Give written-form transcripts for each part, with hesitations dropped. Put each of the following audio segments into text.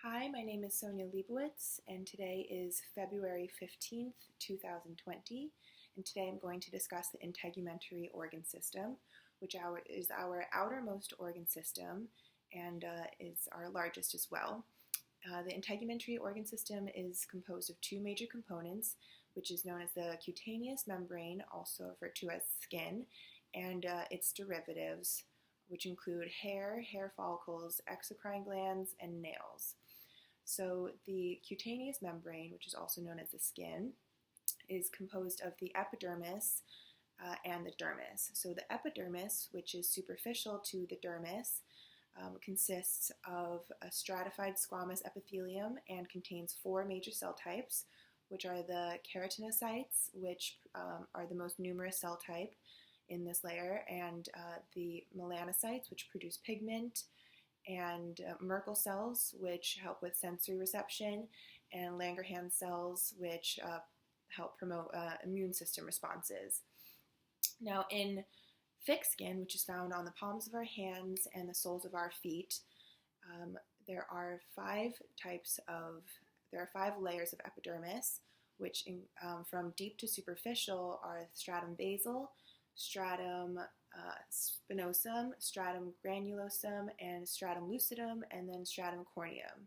Hi, my name is Sonia Leibowitz, and today is February 15th, 2020. And today I'm going to discuss the integumentary organ system, which is our outermost organ system and is our largest as well. The integumentary organ system is composed of two major components, which is known as the cutaneous membrane, also referred to as skin, and its derivatives, which include hair follicles, exocrine glands, and nails. So the cutaneous membrane, which is also known as the skin, is composed of the epidermis and the dermis. So the epidermis, which is superficial to the dermis, consists of a stratified squamous epithelium and contains four major cell types, which are the keratinocytes, which are the most numerous cell type in this layer, and the melanocytes, which produce pigment, and Merkel cells, which help with sensory reception, and Langerhans cells, which help promote immune system responses. Now, in thick skin, which is found on the palms of our hands and the soles of our feet, there are five layers of epidermis, which from deep to superficial are stratum basal, stratum spinosum, stratum granulosum, and stratum lucidum, and then stratum corneum.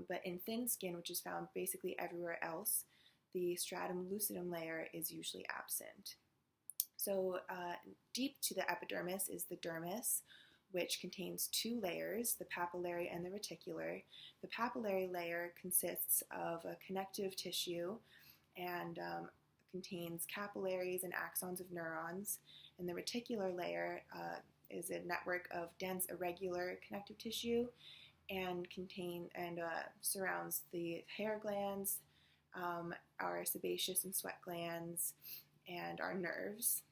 But in thin skin, which is found basically everywhere else, the stratum lucidum layer is usually absent. So deep to the epidermis is the dermis, which contains two layers, the papillary and the reticular. The papillary layer consists of a connective tissue and contains capillaries and axons of neurons, and the reticular layer is a network of dense irregular connective tissue and surrounds the hair glands, our sebaceous and sweat glands, and our nerves.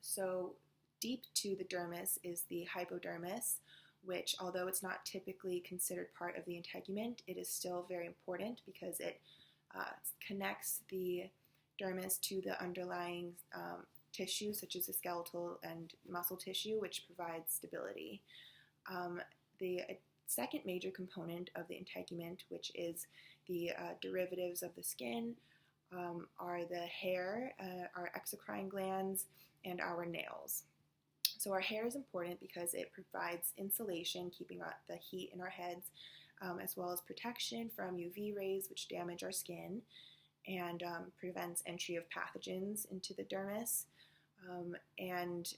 So deep to the dermis is the hypodermis, which, although it's not typically considered part of the integument, it is still very important because it connects the dermis to the underlying tissue, such as the skeletal and muscle tissue, which provides stability. The second major component of the integument, which is the derivatives of the skin, are the hair, our exocrine glands, and our nails. So our hair is important because it provides insulation, keeping out the heat in our heads, as well as protection from UV rays, which damage our skin, and prevents entry of pathogens into the dermis. And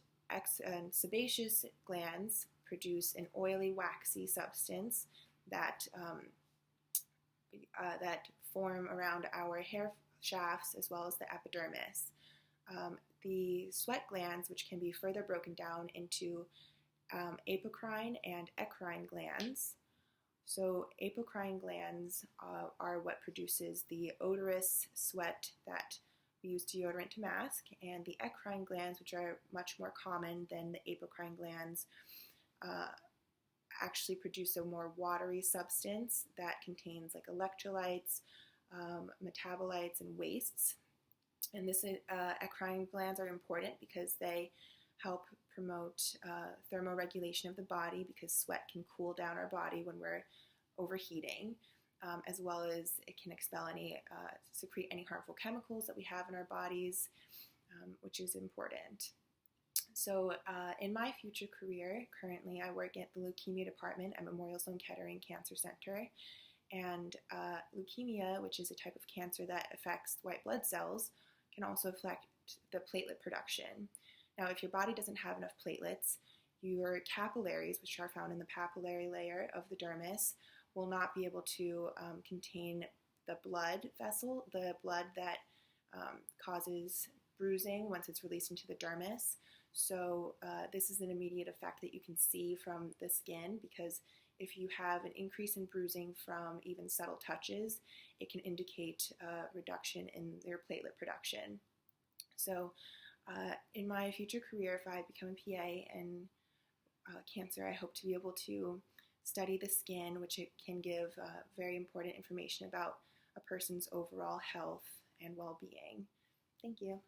sebaceous glands produce an oily, waxy substance that form around our hair shafts as well as the epidermis. The sweat glands, which can be further broken down into apocrine and ecrine glands. So apocrine glands are what produces the odorous sweat that we use deodorant to mask, and the ecrine glands, which are much more common than the apocrine glands, actually produce a more watery substance that contains like electrolytes, metabolites, and wastes. And this ecrine glands are important because they help promote thermoregulation of the body, because sweat can cool down our body when we're overheating, as well as it can secrete any harmful chemicals that we have in our bodies, which is important. So in my future career, currently I work at the leukemia department at Memorial Sloan Kettering Cancer Center, and leukemia, which is a type of cancer that affects white blood cells, can also affect the platelet production. Now, if your body doesn't have enough platelets, your capillaries, which are found in the papillary layer of the dermis, will not be able to contain the blood vessel, the blood that causes bruising once it's released into the dermis. So this is an immediate effect that you can see from the skin, because if you have an increase in bruising from even subtle touches, it can indicate a reduction in your platelet production. So in my future career, if I become a PA in cancer, I hope to be able to study the skin, which it can give very important information about a person's overall health and well-being. Thank you.